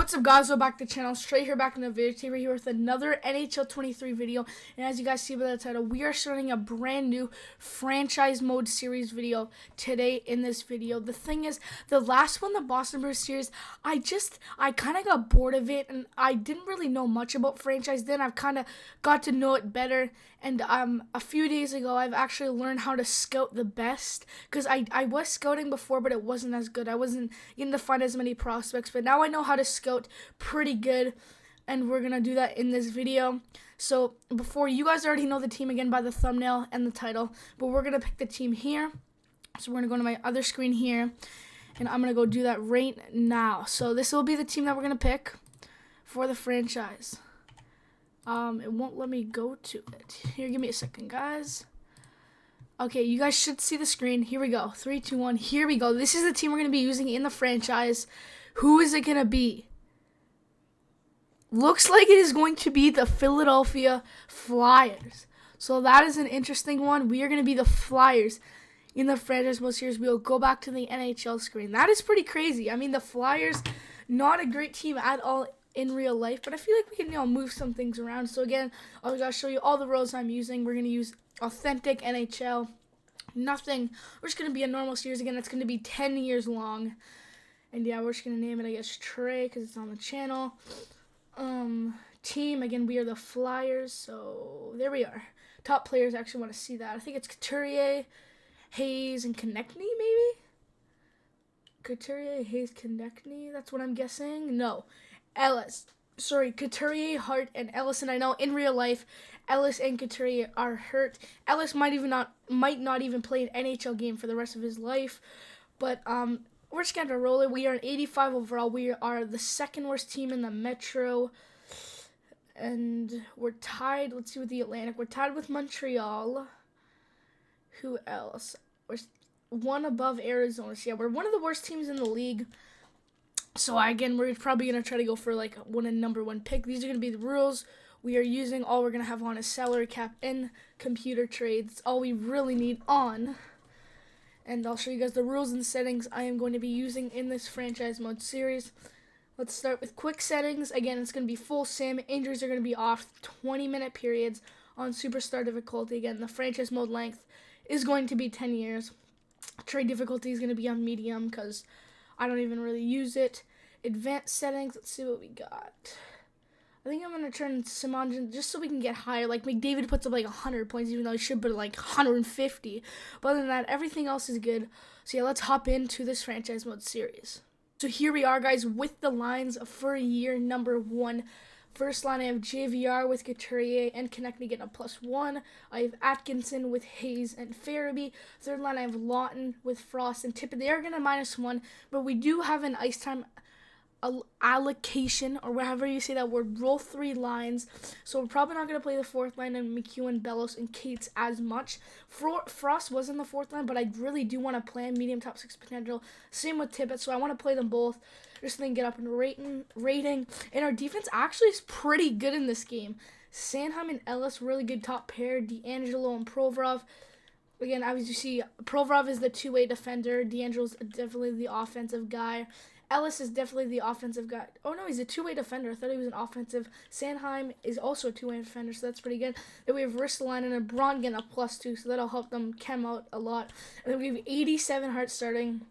What's up, guys? Welcome back to the channel. Straight here, back in the video. Today we're here with another NHL 23 video, and as you guys see by the title, we are starting a brand new franchise mode series video today in this video. The thing is, the last one, the Boston Bruins series, I kind of got bored of it, and I didn't really know much about franchise then. I've kind of got to know it better, and a few days ago, I've actually learned how to scout the best, because I was scouting before, but it wasn't as good. I wasn't getting to find as many prospects, but now I know how to scout pretty good, and we're gonna do that in this video. So before, you guys already know the team again by the thumbnail and the title, but we're gonna pick the team here. So we're gonna go to my other screen here, and I'm gonna go do that right now. So this will be the team that we're gonna pick for the franchise. It won't let me go to it. Here, give me a second, guys. Okay, you guys should see the screen. Here we go. 3, 2, 1. Here we go. This is the team we're gonna be using in the franchise. Who is it gonna be? Looks like it is going to be the Philadelphia Flyers. So that is an interesting one. We are going to be the Flyers in the franchise mode series. We'll go back to the NHL screen. That is pretty crazy. I mean, the Flyers, not a great team at all in real life, but I feel like we can, move some things around. So again, I'm going to show you all the roles I'm using. We're going to use authentic NHL. Nothing. We're just going to be a normal series. Again, it's going to be 10 years long. And yeah, we're just going to name it, I guess, Trey, because it's on the channel. Team, again, we are the Flyers, so there we are. Top players, I actually want to see that. I think it's Couturier, Hayes, and Konechny, maybe? Couturier, Hayes, Konechny, that's what I'm guessing. No, Ellis. Sorry, Couturier, Hart, and Ellis, and I know in real life, Ellis and Couturier are hurt. Ellis might not even play an NHL game for the rest of his life, but, we're just going to roll it. We are an 85 overall. We are the second worst team in the Metro. And we're tied. Let's see with the Atlantic. We're tied with Montreal. Who else? We're one above Arizona. So yeah, we're one of the worst teams in the league. So again, we're probably going to try to go for like number one pick. These are going to be the rules we are using. All we're going to have on is salary cap and computer trades. That's all we really need on. And I'll show you guys the rules and settings I am going to be using in this franchise mode series. Let's start with quick settings. Again, it's going to be full sim. Injuries are going to be off 20-minute periods on superstar difficulty. Again, the franchise mode length is going to be 10 years. Trade difficulty is going to be on medium because I don't even really use it. Advanced settings, let's see what we got. I think I'm going to turn sim on just so we can get higher. Like, McDavid puts up like 100 points, even though he should put like 150. But other than that, everything else is good. So yeah, let's hop into this franchise mode series. So here we are, guys, with the lines for year number 1. First line, I have JVR with Couturier and Konechny getting a +1. I have Atkinson with Hayes and Farabee. Third line, I have Lawton with Frost and Tippett. They are going to -1, but we do have an ice time allocation, or however you say that word. Roll 3 lines, so we're probably not going to play the fourth line and McEwen, Bellows, and Cates as much. Frost was in the fourth line, but I really do want to play medium top 6 potential. Same with Tippett, so I want to play them both just so they can get up in rating. And our defense actually is pretty good in this game. Sanheim and Ellis, really good top pair. D'Angelo and Provorov. Again, as you see, Provorov is the two-way defender. D'Angelo's definitely the offensive guy. Ellis is definitely the offensive guy. Oh, no, he's a two-way defender. I thought he was an offensive. Sanheim is also a two-way defender, so that's pretty good. Then we have Ristolainen and Braun getting a +2, so that'll help them chem out a lot. And then we have 87 Hart starting.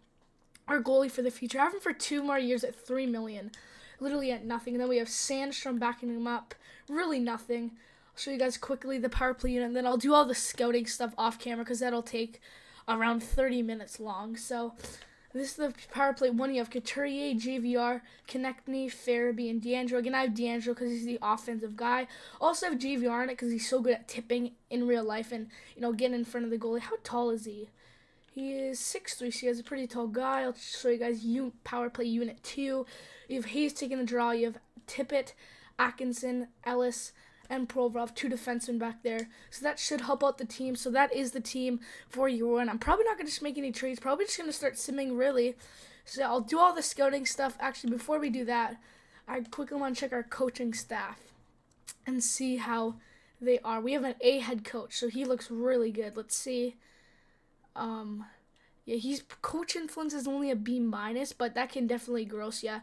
Our goalie for the future. I have him for 2 more years at $3 million. Literally at nothing. And then we have Sandstrom backing him up. Really nothing. I'll show you guys quickly the power play unit, and then I'll do all the scouting stuff off camera because that'll take around 30 minutes long. So this is the power play 1. You have Couturier, JVR, Konechny, Farabee, and D'Angelo. Again, I have D'Angelo because he's the offensive guy. Also have JVR in it because he's so good at tipping in real life and, getting in front of the goalie. How tall is he? He is 6'3", so he has a pretty tall guy. I'll show you guys power play unit 2. You have Hayes taking the draw. You have Tippett, Atkinson, Ellis, and Provorov, 2 defensemen back there. So that should help out the team. So that is the team for year 1. I'm probably not going to just make any trades. Probably just going to start simming, really. So I'll do all the scouting stuff. Actually, before we do that, I quickly want to check our coaching staff and see how they are. We have an A head coach, so he looks really good. Let's see. Yeah, coach influence is only a B-, but that can definitely grow. So yeah,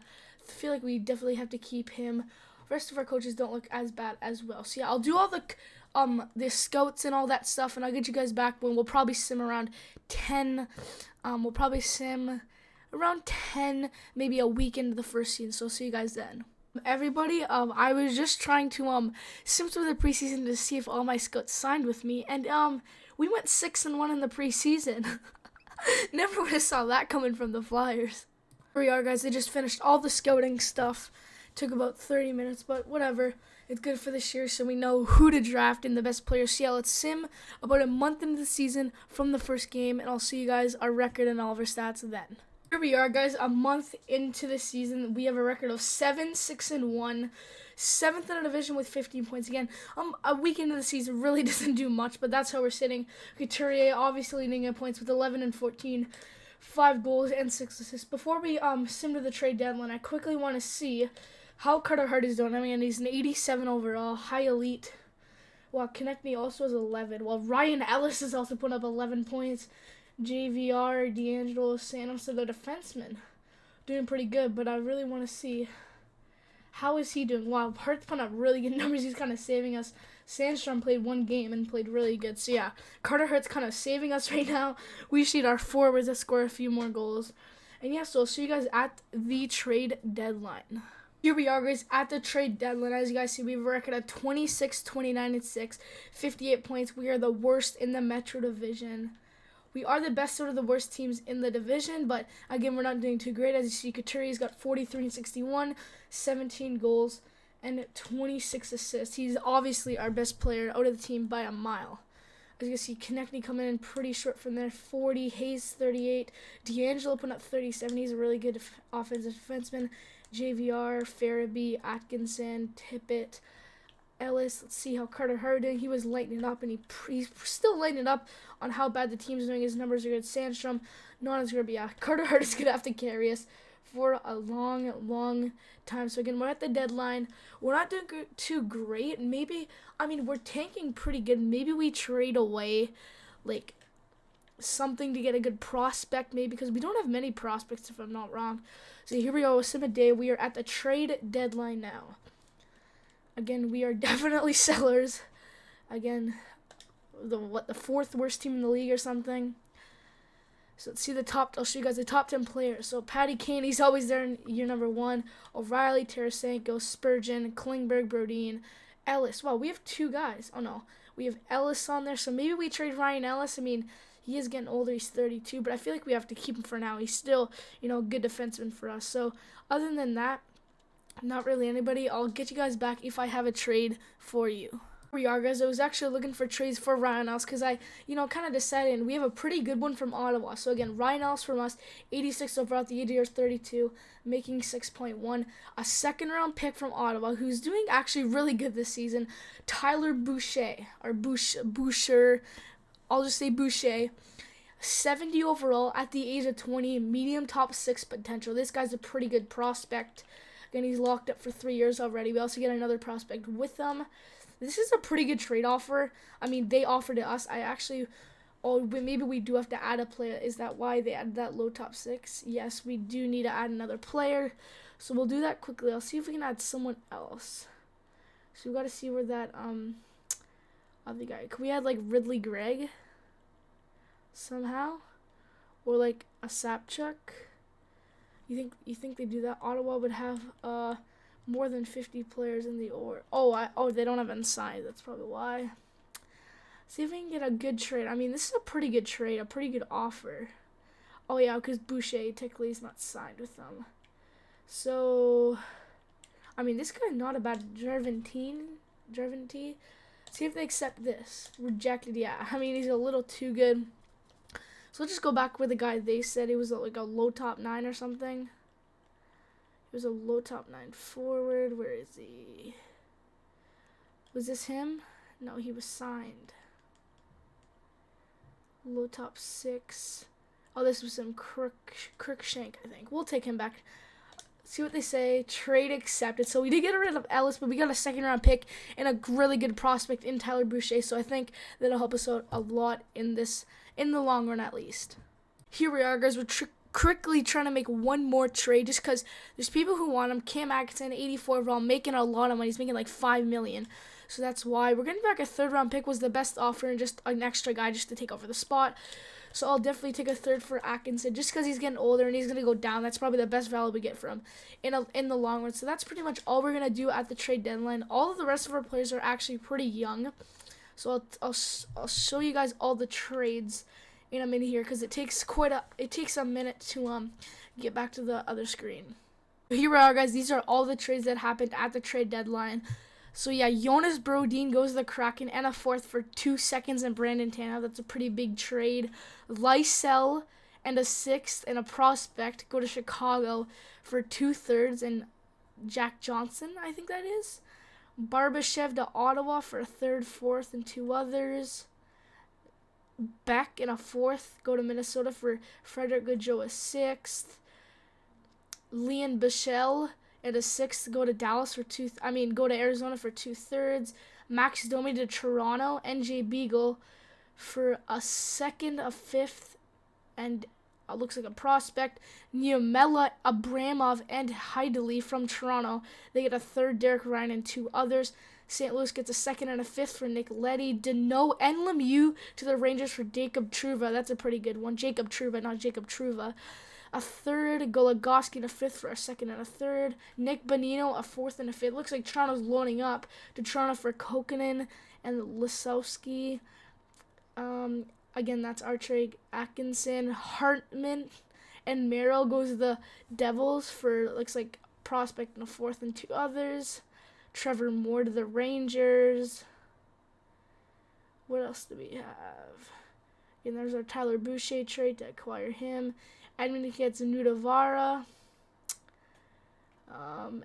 feel like we definitely have to keep him. The rest of our coaches don't look as bad as well. So yeah, I'll do all the scouts and all that stuff, and I'll get you guys back when we'll probably sim around 10. We'll probably sim around 10, maybe a week into the first season. So I'll see you guys then. Everybody, I was just trying to sim through the preseason to see if all my scouts signed with me, and we went 6-1 in the preseason. Never would have saw that coming from the Flyers. Here we are, guys. They just finished all the scouting stuff. Took about 30 minutes, but whatever. It's good for this year, so we know who to draft and the best players. So yeah, let's sim about a month into the season from the first game, and I'll see you guys our record and all of our stats then. Here we are, guys. A month into the season, we have a record of 7-6-1, 7th in our division with 15 points. Again, a week into the season really doesn't do much, but that's how we're sitting. Couturier obviously leading in points with 11 and 14. 5 goals and 6 assists. Before we sim to the trade deadline, I quickly want to see how Carter Hart is doing. I mean, he's an 87 overall, high elite. While Konechny also has 11. While Ryan Ellis is also putting up 11 points. JVR, D'Angelo, Santos are the defensemen. Doing pretty good, but I really want to see how is he doing. Wow, Hart's putting up really good numbers. He's kind of saving us. Sandstrom played one game and played really good. So, yeah, Carter Hart's kind of saving us right now. We just need our forwards to score a few more goals. And, yeah, so I'll see you guys at the trade deadline. Here we are, guys, at the trade deadline. As you guys see, we have a record of 26, 29, and 6, 58 points. We are the worst in the Metro Division. We are the best out of the worst teams in the division, but, again, we're not doing too great. As you see, Couturier's got 43 and 61, 17 goals, and 26 assists. He's obviously our best player out of the team by a mile. As you can see, Konechny coming in pretty short from there, 40, Hayes 38, D'Angelo putting up 37. He's a really good offensive defenseman. JVR, Farabee, Atkinson, Tippett, Ellis. Let's see how Carter Hart doing. He was lighting it up, and he's still lighting it up on how bad the team's doing. His numbers are good. Sandstrom, not as good, but yeah, Carter Hart is going to have to carry us for a long, long time. So again, we're at the deadline. We're not doing too great. Maybe, I mean, we're tanking pretty good. Maybe we trade away, like, something to get a good prospect, maybe, because we don't have many prospects, if I'm not wrong. So here we go with Sim Day. We are at the trade deadline now. Again, we are definitely sellers. Again, the fourth worst team in the league or something. So let's see the top. I'll show you guys the top 10 players. So Patty Kane, he's always there in year number 1. O'Reilly, Tarasenko, Spurgeon, Klingberg, Brodin, Ellis. Wow, we have 2 guys. Oh no, we have Ellis on there. So maybe we trade Ryan Ellis. I mean, he is getting older. He's 32, but I feel like we have to keep him for now. He's still, a good defenseman for us. So other than that, not really anybody. I'll get you guys back if I have a trade for you. We are, guys. I was actually looking for trades for Ryan Ellis because I, kind of decided, and we have a pretty good one from Ottawa. So again, Ryan Ellis from us, 86 overall, the ADR 32, making 6.1. A second-round pick from Ottawa, who's doing actually really good this season, Tyler Boucher, or Boucher, I'll just say Boucher. 70 overall at the age of 20, medium top 6 potential. This guy's a pretty good prospect. Again, he's locked up for 3 years already. We also get another prospect with them. This is a pretty good trade offer. I mean, they offered it us. Maybe we do have to add a player. Is that why they added that low top 6? Yes, we do need to add another player. So we'll do that quickly. I'll see if we can add someone else. So we got to see where that other guy. Can we add like Ridley Gregg somehow, or like a Sapchuk? You think they do that? Ottawa would have more than 50 players in the or. Oh, they don't have unsigned. That's probably why. See if we can get a good trade. I mean, this is a pretty good trade, a pretty good offer. Oh yeah, because Boucher technically is not signed with them. So, I mean, this guy's not a bad Gervantine. See if they accept this. Rejected, yeah. I mean, he's a little too good. So let's just go back with the guy they said he was like a low top 9 or something. He was a low top 9 forward. Where is he? Was this him? No, he was signed. Low top 6. Oh, this was some Crookshank, I think. We'll take him back. See what they say. Trade accepted. So we did get rid of Ellis, but we got a second-round pick and a really good prospect in Tyler Boucher. So I think that'll help us out a lot in the long run, at least. Here we are, guys. We're quickly trying to make one more trade just because there's people who want him. Cam Atkinson, 84 overall, making a lot of money. He's making like $5 million. So that's why we're getting back a third-round pick was the best offer and just an extra guy just to take over the spot. So I'll definitely take a third for Atkinson just because he's getting older and he's going to go down. That's probably the best value we get from him in the long run. So that's pretty much all we're going to do at the trade deadline. All of the rest of our players are actually pretty young. So I'll show you guys all the trades in a minute here because it takes a minute to get back to the other screen. Here we are, guys. These are all the trades that happened at the trade deadline. So yeah, Jonas Brodin goes to the Kraken and a fourth for 2 seconds and Brandon Tanev. That's a pretty big trade. Lysell and a sixth and a prospect go to Chicago for 2/3 and Jack Johnson, I think that is. Barbashev to Ottawa for a third, fourth, and 2 others. Beck and a fourth go to Minnesota for Frederick Gaudreau, a sixth. Leon Bichelle and a sixth go to go to Arizona for 2/3. Max Domi to Toronto. NJ Beagle for a second, a fifth, and looks like a prospect. Niemela Abramov and Heideley from Toronto. They get a third, Derek Ryan, and 2 others. St. Louis gets a second and a fifth for Nick Leddy. Deneau and Lemieux to the Rangers for Jacob Trouba. That's a pretty good one. Jacob Trouba, not Jacob Trouba. A third, Goligoski and a fifth for a second and a third. Nick Bonino, a fourth and a fifth. Looks like Toronto's loading up to Toronto for Kokkonen and Lisowski. Again, that's our trade. Atkinson, Hartman, and Merrill goes to the Devils for, looks like, prospect and a fourth and 2 others. Trevor Moore to the Rangers. What else do we have? And there's our Tyler Boucher trade to acquire him. Edmonton gets Nudavara.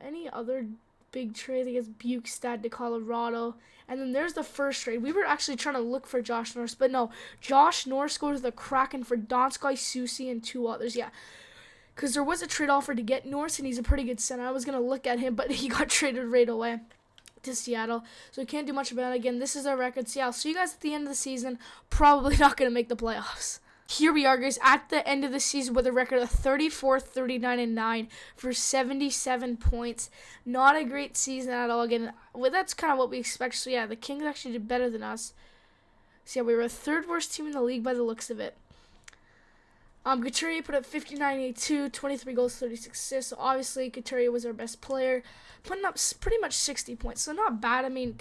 Any other big trade? I guess Bukestad to Colorado. And then there's the first trade. We were actually trying to look for Josh Norris, but no. Josh Norris goes to the Kraken for Donskoy, Soucy, and 2 others. Yeah. Because there was a trade offer to get Norris, and he's a pretty good center. I was going to look at him, but he got traded right away to Seattle. So we can't do much about it. Again, this is our record. Seattle. See you guys at the end of the season. Probably not going to make the playoffs. Here we are, guys, at the end of the season with a record of 34, 39, and 9 for 77 points. Not a great season at all. Again, that's kind of what we expect. So, yeah, the Kings actually did better than us. So, yeah, we were the third worst team in the league by the looks of it. Couturier put up 59-82, 23 goals, 36 assists. So, obviously, Couturier was our best player, putting up pretty much 60 points. So, not bad. I mean,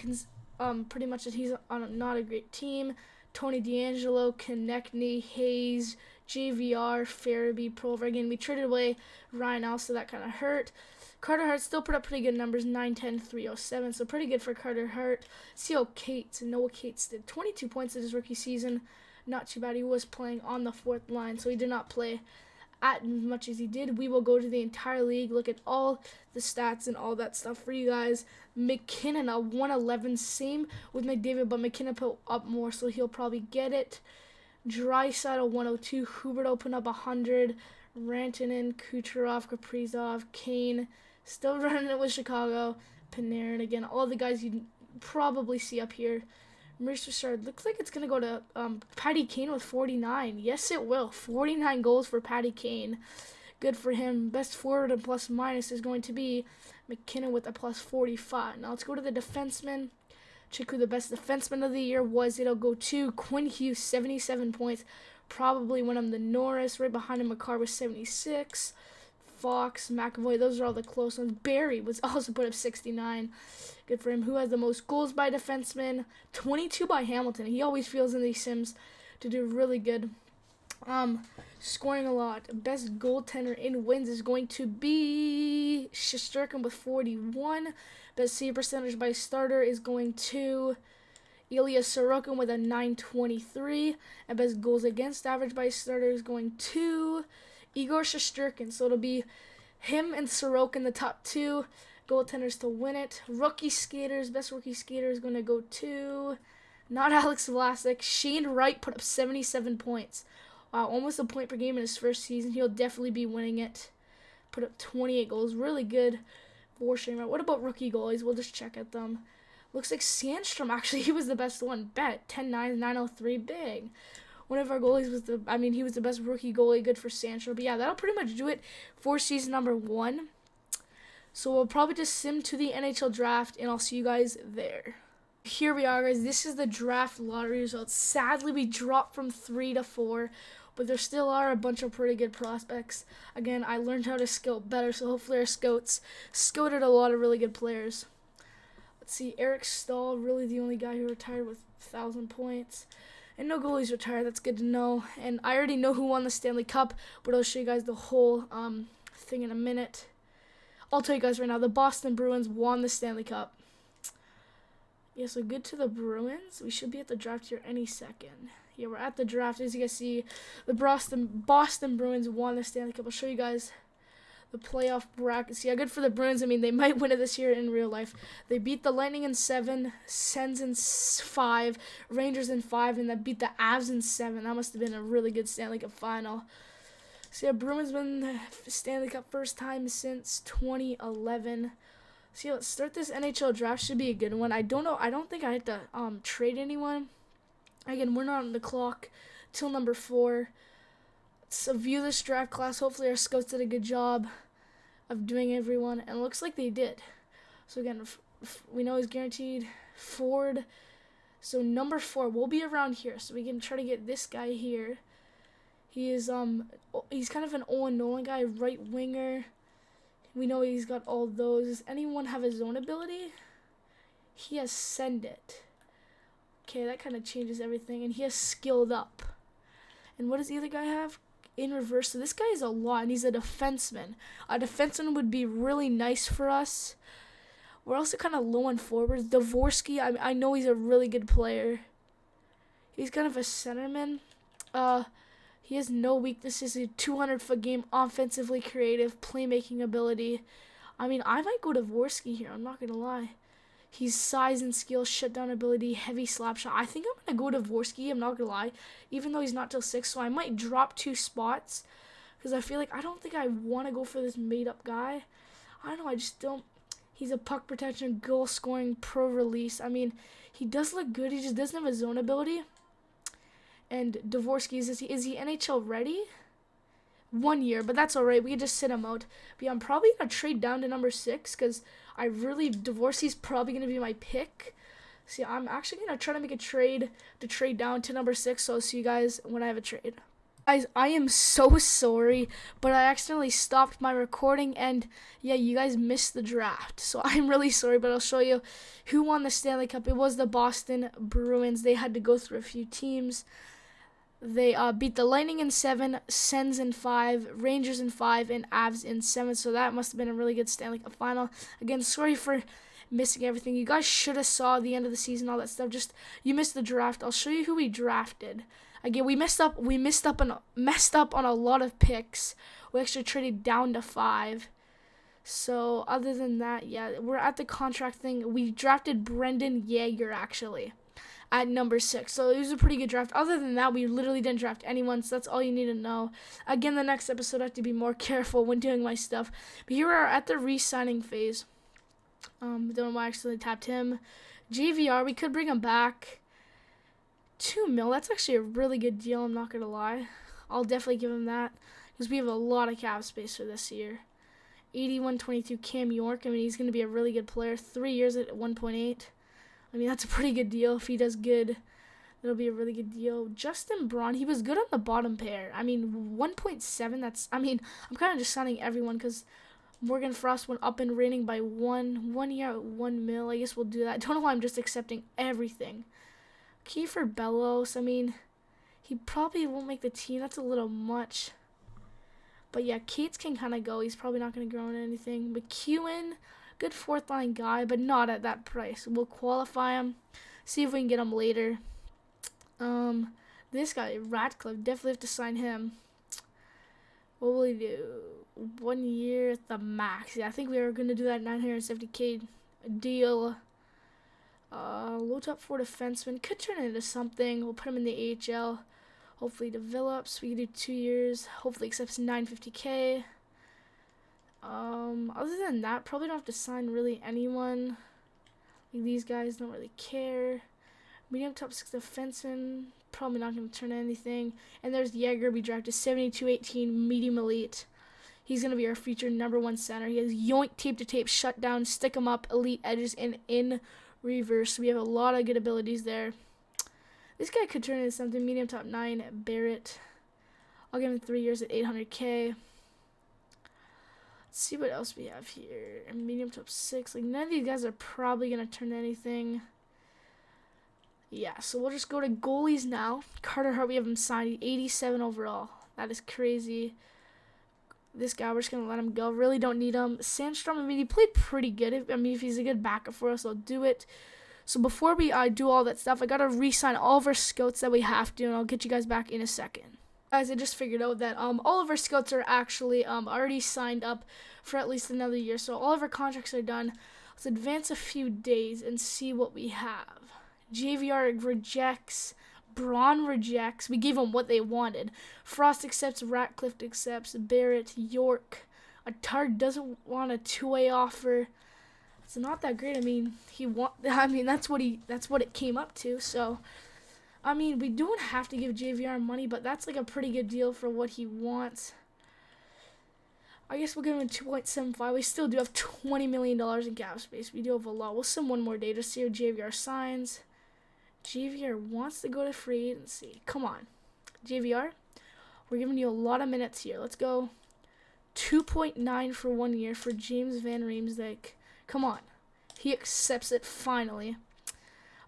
pretty much that he's on not a great team. Tony DeAngelo, Konechny, Hayes, JVR, Farabee, Prover. Again, we traded away Ryan Ellis, so that kind of hurt. Carter Hart still put up pretty good numbers, 9-10, 307, so pretty good for Carter Hart. Noah Cates did 22 points in his rookie season. Not too bad. He was playing on the fourth line, so he did not play as much as he did. We will go to the entire league, look at all the stats and all that stuff for you guys. McKinnon, a 111, same with McDavid, but McKinnon put up more, so he'll probably get it. Draisaitl, 102. Hubert opened up 100. Rantanen, Kucherov, Kaprizov, Kane, still running it with Chicago. Panarin, again, all the guys you probably see up here. Maurice Richard, looks like it's going to go to Patty Kane with 49. Yes, it will. 49 goals for Patty Kane. Good for him. Best forward and plus minus is going to be McKinnon with a plus 45. Now let's go to the defenseman. Check who the best defenseman of the year was. It'll go to Quinn Hughes, 77 points. Probably won him the Norris. Right behind him, McCarr with 76. Fox, McAvoy, those are all the close ones. Barry was also put up 69. Good for him. Who has the most goals by defenseman? 22 by Hamilton. He always feels in these sims to do really good. Scoring a lot. Best goaltender in wins is going to be Shesterkin with 41. Best save percentage by starter is going to Ilya Sorokin with a 923. And best goals against average by starter is going to Igor Shesterkin. So it'll be him and Sorokin, the top 2 goaltenders to win it. Rookie skaters, best rookie skater is going to go to, not Alex Vlasic, Shane Wright put up 77 points. Wow, almost a point per game in his first season. He'll definitely be winning it. Put up 28 goals. Really good for Shane Wright. What about rookie goalies? We'll just check at them. Looks like Sandstrom, actually, he was the best one. Bet, 10-9, 903, big. one of our goalies was he was the best rookie goalie, good for Sancho. But yeah, that'll pretty much do it for season number 1. So we'll probably just sim to the NHL draft, and I'll see you guys there. Here we are, guys. This is the draft lottery results. Sadly, we dropped from 3 to 4, but there still are a bunch of pretty good prospects. Again, I learned how to scout better, so hopefully our scouts scouted a lot of really good players. Let's see, Eric Stahl, really the only guy who retired with 1,000 points. And no goalies retired, that's good to know. And I already know who won the Stanley Cup, but I'll show you guys the whole thing in a minute. I'll tell you guys right now, the Boston Bruins won the Stanley Cup. Yeah, so good to the Bruins. We should be at the draft here any second. Yeah, we're at the draft. As you guys see, the Boston Bruins won the Stanley Cup. I'll show you guys the playoff brackets. Yeah, good for the Bruins. I mean, they might win it this year in real life. They beat the Lightning in 7, Sens in 5, Rangers in 5, and that beat the Avs in 7. That must have been a really good Stanley Cup final. So yeah, Bruins win the Stanley Cup first time since 2011. So yeah, let's start this NHL draft. Should be a good one. I don't know. I don't think I had to trade anyone. Again, we're not on the clock till number 4. So view this draft class. Hopefully our scouts did a good job of doing everyone, and it looks like they did. So again, we know he's guaranteed Ford. So number 4 will be around here. So we can try to get this guy here. He is he's kind of an Owen Nolan guy, right winger. We know he's got all those. Does anyone have his zone ability? He has Send It. Okay, that kind of changes everything. And he has Skilled Up. And what does the other guy have? In reverse. So this guy is a lot, and he's a defenseman. A defenseman would be really nice for us. We're also kind of low on forwards. Dvorsky, I know he's a really good player. He's kind of a centerman. He has no weaknesses. He's a 200-foot game, offensively creative, playmaking ability. I mean, I might go Dvorsky here. I'm not going to lie. He's size and skill, shutdown ability, heavy slap shot. I think I'm going to go Dvorsky. I'm not going to lie. Even though he's not till 6, so I might drop 2 spots. Because I feel like I don't think I want to go for this made-up guy. I don't know. I just don't. He's a puck protection, goal scoring, pro release. I mean, he does look good. He just doesn't have a zone ability. And Dvorsky, is he NHL ready? 1 year, but that's alright. We can just sit him out. But yeah, I'm probably going to trade down to number 6 because Dvorsky's probably going to be my pick. See, I'm actually going to try to make a trade to trade down to number 6, so I'll see you guys when I have a trade. Guys, I am so sorry, but I accidentally stopped my recording, and yeah, you guys missed the draft. So I'm really sorry, but I'll show you who won the Stanley Cup. It was the Boston Bruins. They had to go through a few teams. They beat the Lightning in 7, Sens in 5, Rangers in 5, and Avs in 7. So that must have been a really good Stanley Cup final. Again, sorry for missing everything. You guys should have saw the end of the season, all that stuff. Just you missed the draft. I'll show you who we drafted. Again, we messed up on a lot of picks. We actually traded down to 5. So other than that, yeah, we're at the contract thing. We drafted Brendan Yeager actually at number 6. So it was a pretty good draft. Other than that, we literally didn't draft anyone, so that's all you need to know. Again, the next episode I have to be more careful when doing my stuff. But here we are at the re-signing phase. Don't know why I accidentally tapped him. JVR, we could bring him back. 2 mil, that's actually a really good deal, I'm not going to lie. I'll definitely give him that because we have a lot of cap space for this year. 81-22 Cam York, I mean, he's going to be a really good player. 3 years at 1.8. I mean, that's a pretty good deal. If he does good, that'll be a really good deal. Justin Braun, he was good on the bottom pair. I mean, 1.7, I'm kind of just signing everyone because Morgan Frost went up in rating by 1 year at 1 mil. I guess we'll do that. I don't know why I'm just accepting everything. Kiefer Bellows, I mean, he probably won't make the team. That's a little much. But yeah, Cates can kind of go. He's probably not going to grow into anything. McEwen, good 4th line guy, but not at that price. We'll qualify him, see if we can get him later. This guy, Ratcliffe, definitely have to sign him. What will he do? 1 year at the max. Yeah, I think we are going to do that 970K deal. Low top 4 defenseman. Could turn into something. We'll put him in the AHL. Hopefully develops. We can do 2 years. Hopefully accepts 950K. Other than that, probably don't have to sign really anyone. Like, these guys don't really care. Medium top 6 defenseman. Probably not going to turn anything. And there's Jaeger. We drafted 72-18 medium elite. He's going to be our future #1 center. He has yoink, tape to tape, shut down, stick him up, elite edges, and in reverse. We have a lot of good abilities there. This guy could turn into something. Medium top 9, Barrett. I'll give him 3 years at $800K. Let's see what else we have here. And medium top 6. Like, none of these guys are probably going to turn anything. Yeah, so we'll just go to goalies now. Carter Hart, we have him signed 87 overall. That is crazy. This guy, we're just going to let him go. Really don't need him. Sandstrom, I mean, he played pretty good. I mean, if he's a good backup for us, I'll do it. So before we do all that stuff, I got to re-sign all of our scouts that we have to, and I'll get you guys back in a second. Guys, I just figured out that all of our scouts are actually already signed up for at least another year. So all of our contracts are done. Let's advance a few days and see what we have. JVR rejects. Braun rejects. We gave them what they wanted. Frost accepts. Ratcliffe accepts. Barrett, York. Attard doesn't want a two-way offer. It's not that great. I mean, that's what it came up to. So, I mean, we don't have to give JVR money, but that's like a pretty good deal for what he wants. I guess we'll give him 2.75. We still do have $20 million in cap space. We do have a lot. We'll send one more day to see how JVR signs. JVR wants to go to free agency. Come on, JVR. We're giving you a lot of minutes here. Let's go. 2.9 for 1 year for James Van Riemsdyk. Come on. He accepts it finally.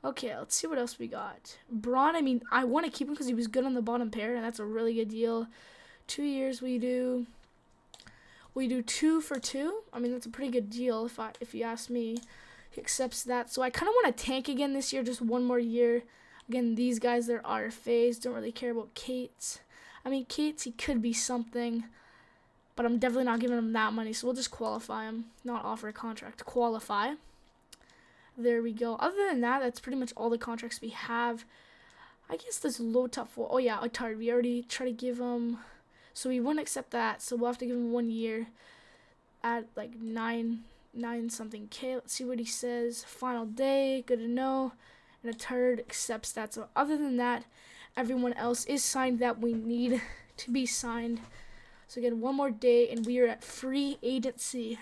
Okay, let's see what else we got. Braun, I mean, I want to keep him because he was good on the bottom pair, and that's a really good deal. 2 years we do 2 for 2. I mean, that's a pretty good deal if you ask me. He accepts that. So I kind of want to tank again this year, just 1 more year. Again, these guys, they're RFAs. Don't really care about Cates. I mean, Cates, he could be something, but I'm definitely not giving him that money. So we'll just qualify him, not offer a contract. Qualify. There we go. Other than that, that's pretty much all the contracts we have. I guess this low top 4. Oh, yeah, Attard. We already tried to give him. So we wouldn't accept that. So we'll have to give him 1 year at like 9 something K. Let's see what he says. Final day. Good to know. And Attard accepts that. So other than that, everyone else is signed that we need to be signed. So again, 1 more day and we are at free agency.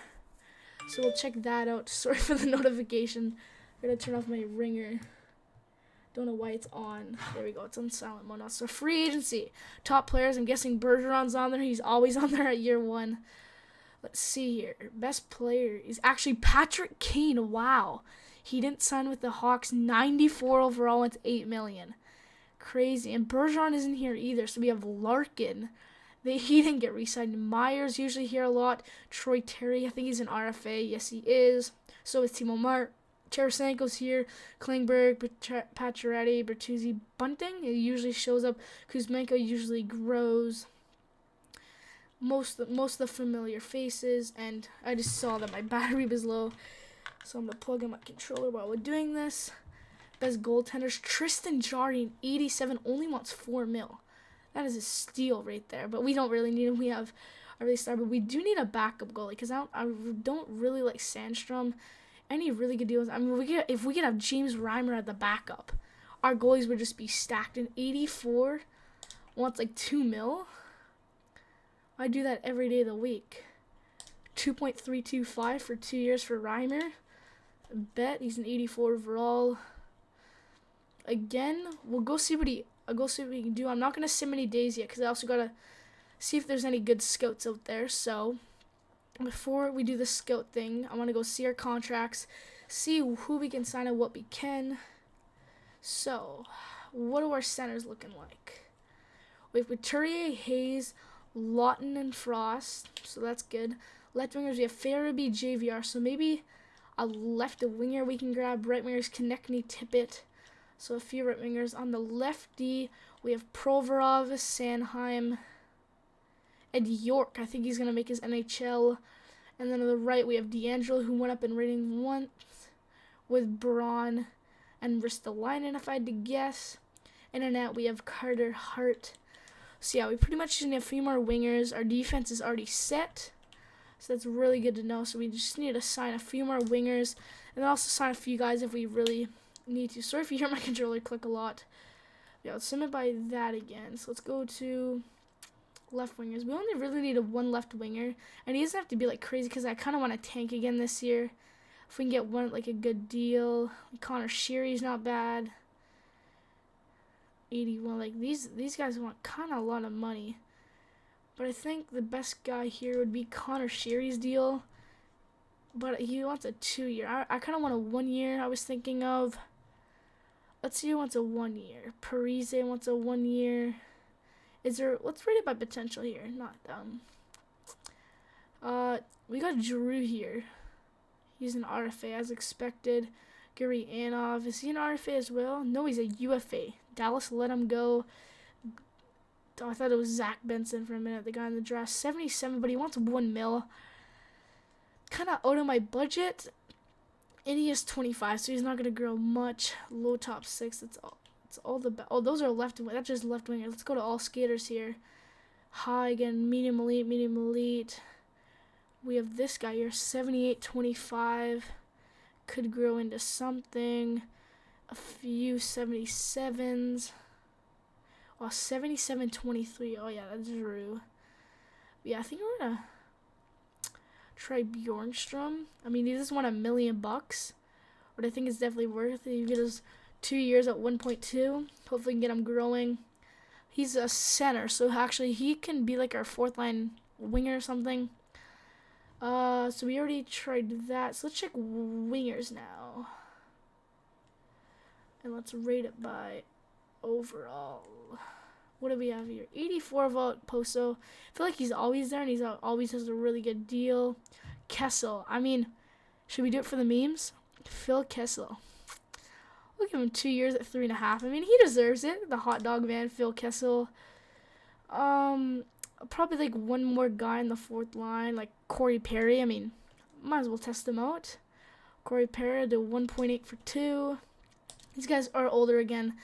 So we'll check that out. Sorry for the notification. I'm going to turn off my ringer. Don't know why it's on. There we go. It's on silent mode now. So free agency. Top players. I'm guessing Bergeron's on there. He's always on there at year 1. Let's see here. Best player is actually Patrick Kane. Wow. He didn't sign with the Hawks. 94 overall. Went to $8 million. Crazy. And Bergeron isn't here either. So we have Larkin. He didn't get re-signed. Myers usually here a lot. Troy Terry. I think he's an RFA. Yes, he is. So is Timo Mart. Tarasenko's here. Klingberg, Pacioretty, Bertuzzi, Bunting. He usually shows up. Kuzmenko usually grows. Most of the familiar faces, and I just saw that my battery was low, so I'm gonna plug in my controller while we're doing this. Best goaltenders, Tristan Jarry, 87, only wants $4 million. That is a steal right there, but we don't really need him. We have a really star, but we do need a backup goalie because I don't really like Sandstrom. Any really good deals? I mean, if we could have James Reimer at the backup, our goalies would just be stacked. And 84 wants like $2 million. I do that every day of the week. 2.325 for 2 years for Reimer. Bet he's an 84 overall. Again, we'll go see what we can do. I'm not gonna sim any days yet because I also gotta see if there's any good scouts out there. So before we do the scout thing, I want to go see our contracts, see who we can sign and what we can. So, what are our centers looking like? We have Couturier, Hayes, Lawton, and Frost, so that's good. Left wingers, we have Farabee, JVR, so maybe a left winger we can grab. Right wingers, Konechny, Tippett, so a few right wingers. On the lefty, we have Provorov, Sanheim, and York. I think he's going to make his NHL. And then on the right, we have D'Angelo, who went up in rating once with Braun and Ristolainen, if I had to guess. And in that, we have Carter Hart. So yeah, we pretty much just need a few more wingers. Our defense is already set, so that's really good to know. So we just need to sign a few more wingers, and then also sign a few guys if we really need to. Sorry if you hear my controller click a lot. Yeah, let's sim it by that again. So let's go to left wingers. We only really need one left winger, and he doesn't have to be like crazy because I kind of want to tank again this year. If we can get one like a good deal, Connor Sheary's not bad. 81. Like these guys want kind of a lot of money, but I think the best guy here would be Connor Sheary's deal. But he wants a 2-year. I kind of want a 1 year. I was thinking of. Let's see who wants a 1 year. Parise wants a 1 year. Is there? Let's rate it by potential here. Not them. We got Giroux here. He's an RFA as expected. Gary Anov, is he an RFA as well? No, he's a UFA. Dallas let him go. Oh, I thought it was Zach Benson for a minute. The guy in the draft, 77, but he wants 1 mil. Kind of out of my budget. And he is 25, so he's not gonna grow much. Low top 6. It's all the oh, those are left wing. That's just left wingers. Let's go to all skaters here. High again, medium elite. We have this guy here, 78, 25. Could grow into something. A few 77s. Oh, 77, 23. Oh yeah, that's Drew. Yeah, I think we're gonna try Bjornstrom. I mean, he doesn't want $1 million, but I think it's definitely worth it. He gets 2 years at 1.2. Hopefully, we can get him growing. He's a center, so actually he can be like our 4th line winger or something. So we already tried that. So let's check wingers now, and let's rate it by overall. What do we have here? 84 vote Poso. I feel like he's always there, and he's always has a really good deal. Kessel. I mean, should we do it for the memes? Phil Kessel. We'll give him 2 years at 3.5. I mean, he deserves it. The hot dog man, Phil Kessel. Probably like one more guy in the 4th line, like Corey Perry. I mean, might as well test him out. Corey Perry did 1.8 for 2. These guys are older again,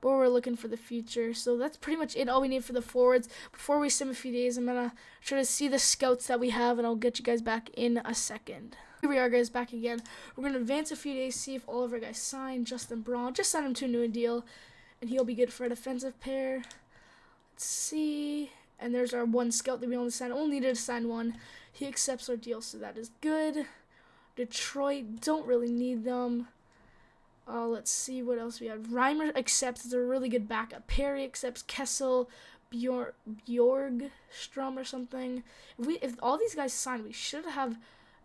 but we're looking for the future. So that's pretty much it. All we need for the forwards. Before we sim a few days, I'm gonna try to see the scouts that we have, and I'll get you guys back in a second. Here we are, guys, back again. We're gonna advance a few days, see if all of our guys sign. Justin Braun, just signed him to a new deal, and he'll be good for a defensive pair. Let's see. And there's our one scout that we only signed. Only needed to sign one. He accepts our deal, so that is good. Detroit, don't really need them. Let's see what else we have. Reimer accepts. It's a really good backup. Perry accepts. Kessel, Bjorgstrom or something. If all these guys sign, we should have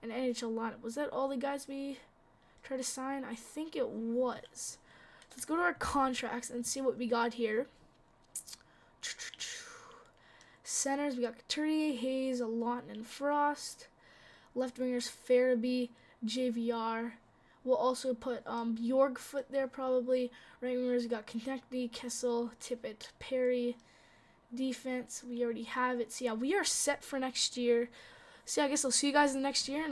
an NHL lineup. Was that all the guys we tried to sign? I think it was. Let's go to our contracts and see what we got here. Centers, we got Couturier, Hayes, Lawton, and Frost. Left wingers, Farabee, JVR. We'll also put Bjorgfoot there probably. Right wingers, we got Konechny, Kessel, Tippett, Perry. Defense, we already have it. So yeah, we are set for next year. So yeah, I guess I'll see you guys in the next year,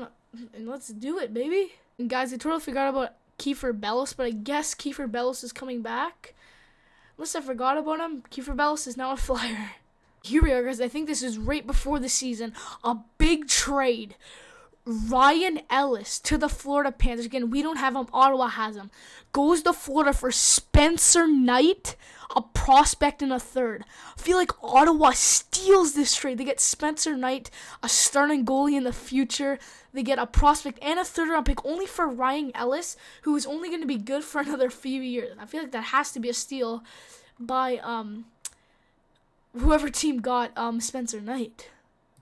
and let's do it, baby. And guys, I totally forgot about Kiefer Bellows, but I guess Kiefer Bellows is coming back. Unless I forgot about him, Kiefer Bellows is now a Flyer. Here we are, guys. I think this is right before the season. A big trade. Ryan Ellis to the Florida Panthers. Again, we don't have him. Ottawa has him. Goes to Florida for Spencer Knight, a prospect and a 3rd. I feel like Ottawa steals this trade. They get Spencer Knight, a starting goalie in the future. They get a prospect and a 3rd-round pick only for Ryan Ellis, who is only going to be good for another few years. I feel like that has to be a steal by whoever team got Spencer Knight.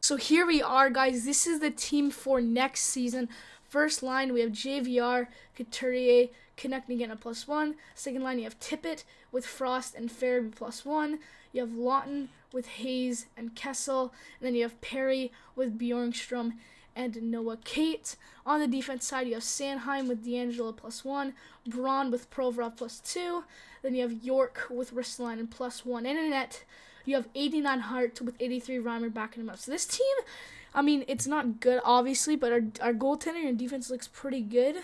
So here we are, guys. This is the team for next season. First line, we have JVR, Couturier, Konechny again at +1. Second line, you have Tippett with Frost and Farabee +1. You have Lawton with Hayes and Kessel. And then you have Perry with Bjornstrom and Noah Kate. On the defense side, you have Sanheim with D'Angelo +1. Braun with Provorov +2. Then you have York with Ristolainen +1. And in net, you have 89 Hart with 83 Reimer backing him up. So this team, I mean, it's not good, obviously, but our goaltender and defense looks pretty good.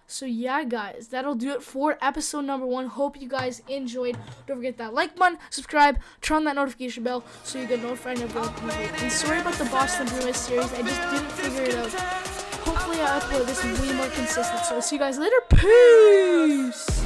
So, yeah, guys, that'll do it for episode number 1. Hope you guys enjoyed. Don't forget that like button, subscribe, turn on that notification bell so you get notified of every upload. And sorry about the Boston Bruins series. I just didn't figure it out. hopefully I upload this way more consistent. So I'll see you guys later. Peace.